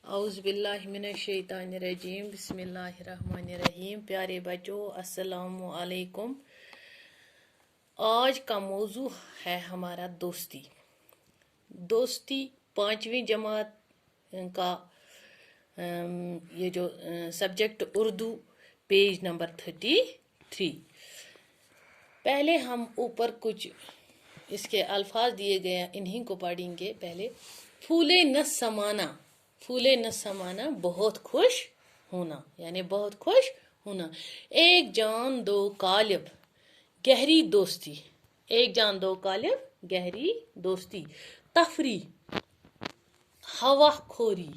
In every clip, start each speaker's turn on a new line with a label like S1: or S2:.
S1: औज़ बिल्लाहि मिनश शैतानिर रजीम बिस्मिल्लाहिर्रहमानिर रहीम। प्यारे बच्चों, अस्सलामु अलैकुम। आज का मौजू है हमारा दोस्ती। दोस्ती 5वीं जमात का ये जो सब्जेक्ट उर्दू, पेज नंबर 33। पहले हम ऊपर कुछ इसके अल्फाज दिए गए हैं, इन्हीं को पढ़ेंगे। पहले फूले न समाना, फूले न समाना बहुत खुश होना, यानी बहुत खुश होना। एक जान दो कालिब गहरी दोस्ती, एक जान दो कालिब गहरी दोस्ती। तफरी, हवा खोरी,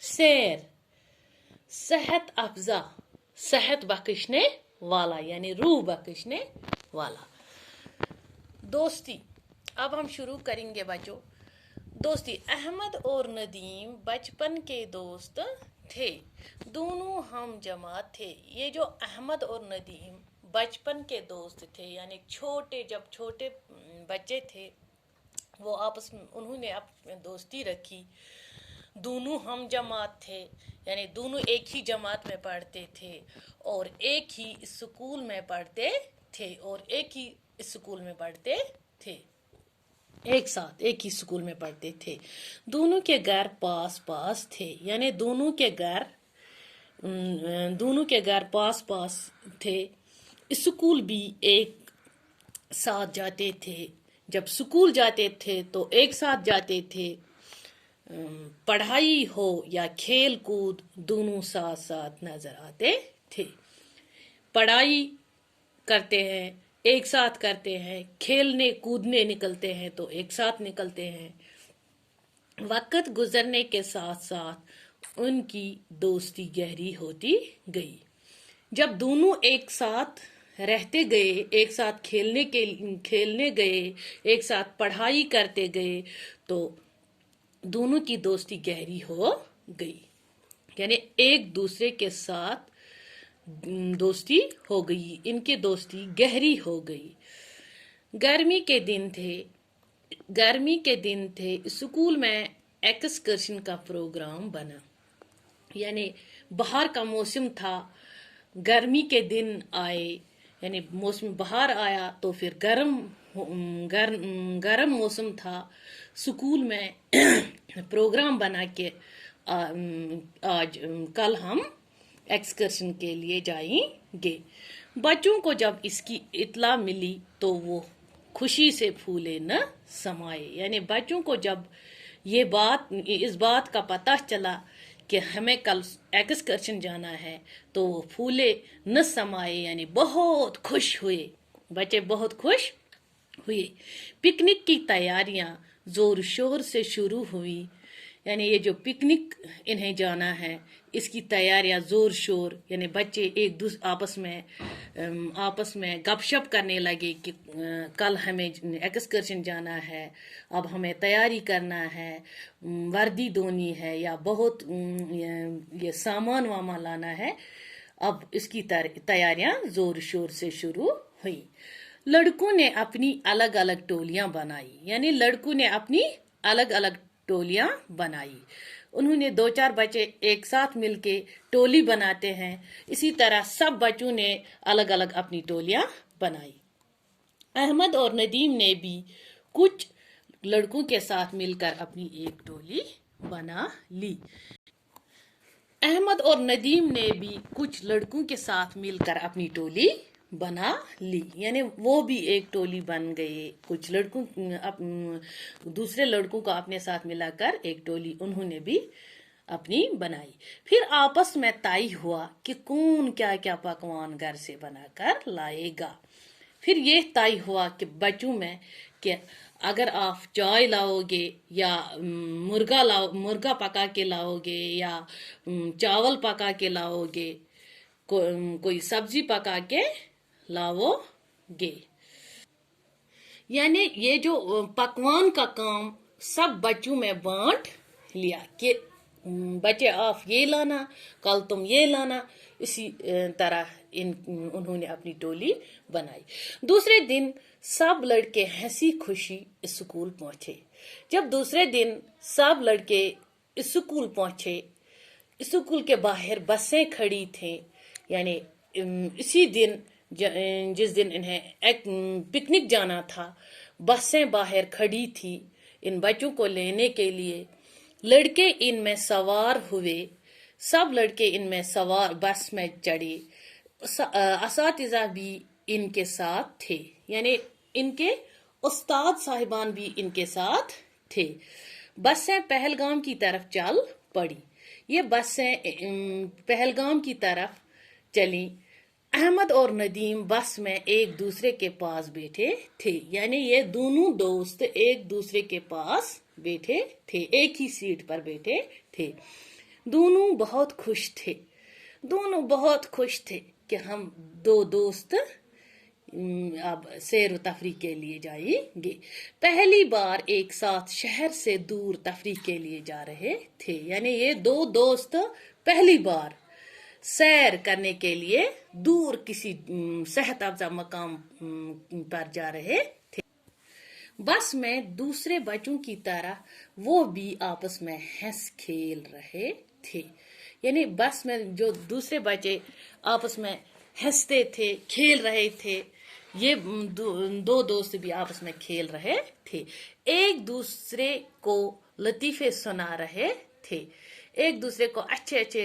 S1: सैर, सेहत अफजा, सेहत बख्शने वाला, यानी रूह बख्शने वाला। दोस्ती अब हम शुरू करेंगे बच्चों। दोस्ती, अहमद और नदीम बचपन के दोस्त थे, दोनों हम जमात थे। ये जो अहमद और नदीम बचपन के दोस्त थे, यानी जब छोटे बच्चे थे वो आपस में उन्होंने अपनी दोस्ती रखी। दोनों हम जमात थे, यानी दोनों एक ही जमात में पढ़ते थे और एक ही स्कूल में पढ़ते थे एक साथ एक ही स्कूल में पढ़ते थे। दोनों के घर पास पास थे, यानी दोनों के घर पास पास थे। स्कूल भी एक साथ जाते थे। जब स्कूल जाते थे तो एक साथ जाते थे। पढ़ाई हो या खेल कूद दोनों साथ साथ नजर आते थे। पढ़ाई करते हैं एक साथ करते हैं, खेलने कूदने निकलते हैं तो एक साथ निकलते हैं। वक्त गुजरने के साथ साथ उनकी दोस्ती गहरी होती गई। जब दोनों एक साथ रहते गए, एक साथ खेलने गए, एक साथ पढ़ाई करते गए तो दोनों की दोस्ती गहरी हो गई, यानी एक दूसरे के साथ दोस्ती हो गई, इनकी दोस्ती गहरी हो गई। गर्मी के दिन थे, स्कूल में एक्सकर्शन का प्रोग्राम बना, यानी बाहर का मौसम था। गर्मी के दिन आए, यानी मौसम बाहर आया तो फिर गर्म मौसम था। स्कूल में प्रोग्राम बना के कल हम एक्सकर्शन के लिए जाएंगे। बच्चों को जब इसकी इत्ला मिली तो वो खुशी से फूले न समाये, यानी बच्चों को जब इस बात का पता चला कि हमें कल एक्सकर्शन जाना है तो वो फूले न समाये, यानी बहुत खुश हुए। बच्चे बहुत खुश हुए। पिकनिक की तैयारियां जोर शोर से शुरू हुई, यानी ये जो पिकनिक इन्हें जाना है इसकी तैयारियां जोर शोर, यानी बच्चे एक दूसरे आपस में गपशप करने लगे कि कल हमें एक्सकर्शन जाना है, अब हमें तैयारी करना है, वर्दी धोनी है या बहुत ये सामान वामान लाना है। अब इसकी तैयारियां जोर शोर से शुरू हुई। लड़कों ने अपनी अलग अलग टोलियां बनाई, यानी लड़कों ने अपनी अलग अलग टोलियां बनाई। उन्होंने 2-4 बच्चे एक साथ मिलके टोली बनाते हैं, इसी तरह सब बच्चों ने अलग अलग अपनी टोलियां बनाई। अहमद और नदीम ने भी कुछ लड़कों के साथ मिलकर अपनी एक टोली बना ली। अहमद और नदीम ने भी कुछ लड़कों के साथ मिलकर अपनी टोली बना ली, यानी वो भी एक टोली बन गए। कुछ लड़कों दूसरे लड़कों को अपने साथ मिलाकर एक टोली उन्होंने भी अपनी बनाई। फिर आपस में तय हुआ कि कौन क्या क्या पकवान घर से बनाकर लाएगा। फिर ये तय हुआ कि बच्चों में कि अगर आप चाय लाओगे या मुर्गा पका के लाओगे या चावल पका के लाओगे, कोई सब्जी पका के लाओगे, यानी ये जो पकवान का काम सब बच्चों में बांट लिया कि बच्चे आप ये लाना, कल तुम ये लाना। इसी तरह उन्होंने अपनी टोली बनाई। दूसरे दिन सब लड़के हंसी खुशी स्कूल पहुंचे। जब दूसरे दिन सब लड़के स्कूल पहुंचे स्कूल के बाहर बसें खड़ी थीं, यानी इसी दिन जिस दिन इन्हें एक पिकनिक जाना था, बसें बाहर खड़ी थी इन बच्चों को लेने के लिए। लड़के इनमें सवार हुए, सब लड़के इनमें सवार बस में चढ़े। असातिज़ा भी इनके साथ थे, यानी इनके उस्ताद साहिबान भी इनके साथ थे। बसें पहलगाम की तरफ चल पड़ी। ये बसें पहलगाम की तरफ चली। अहमद और नदीम बस में एक दूसरे के पास बैठे थे, यानी ये दोनों दोस्त एक दूसरे के पास बैठे थे, एक ही सीट पर बैठे थे। दोनों बहुत खुश थे, दोनों बहुत खुश थे कि हम दो दोस्त अब सैर तफरी के लिए जाएंगे। पहली बार एक साथ शहर से दूर तफरी के लिए जा रहे थे, यानी ये दो दोस्त पहली बार सैर करने के लिए दूर किसी सेहत अफजा मकाम पर जा रहे थे। बस में दूसरे बच्चों की तरह वो भी आपस में हंस खेल रहे थे, यानी बस में जो दूसरे बच्चे आपस में हंसते थे, खेल रहे थे, ये दो दोस्त भी आपस में खेल रहे थे। एक दूसरे को लतीफे सुना रहे थे, एक दूसरे को अच्छे अच्छे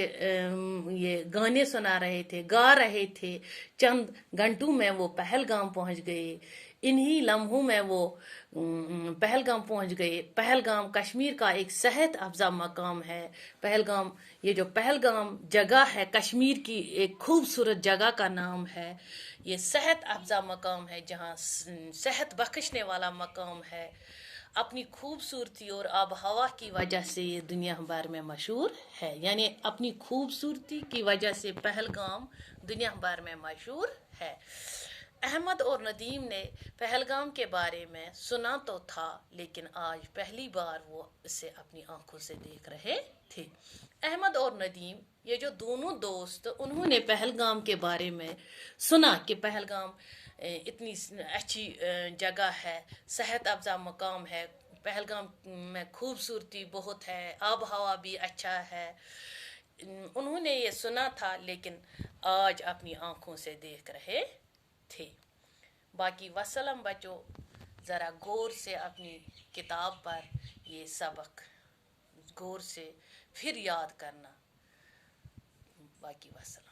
S1: ये गाने सुना रहे थे, गा रहे थे। चंद घंटों में वो पहलगाम पहुंच गए। इन्हीं लम्हों में वो पहलगाम पहुंच गए। पहलगाम कश्मीर का एक सेहत अफजा मकाम है। पहलगाम, ये जो पहलगाम जगह है, कश्मीर की एक खूबसूरत जगह का नाम है। ये सेहत अफजा मकाम है, जहाँ सेहत बख्शने वाला मकाम है। अपनी खूबसूरती और आब हवा की वजह से ये दुनिया भर में मशहूर है, यानी अपनी खूबसूरती की वजह से पहलगाम दुनिया भर में मशहूर है। अहमद और नदीम ने पहलगाम के बारे में सुना तो था, लेकिन आज पहली बार वो इसे अपनी आंखों से देख रहे थे। अहमद और नदीम, ये जो दोनों दोस्त, उन्होंने पहलगाम के बारे में सुना कि पहलगाम इतनी अच्छी जगह है, सेहत अफजा मकाम है, पहलगाम में खूबसूरती बहुत है, आब हवा भी अच्छा है। उन्होंने ये सुना था, लेकिन आज अपनी आंखों से देख रहे थे। बाकी वसलम बच्चों, ज़रा गौर से अपनी किताब पर ये सबक गौर से फिर याद करना। बाकी वसलम।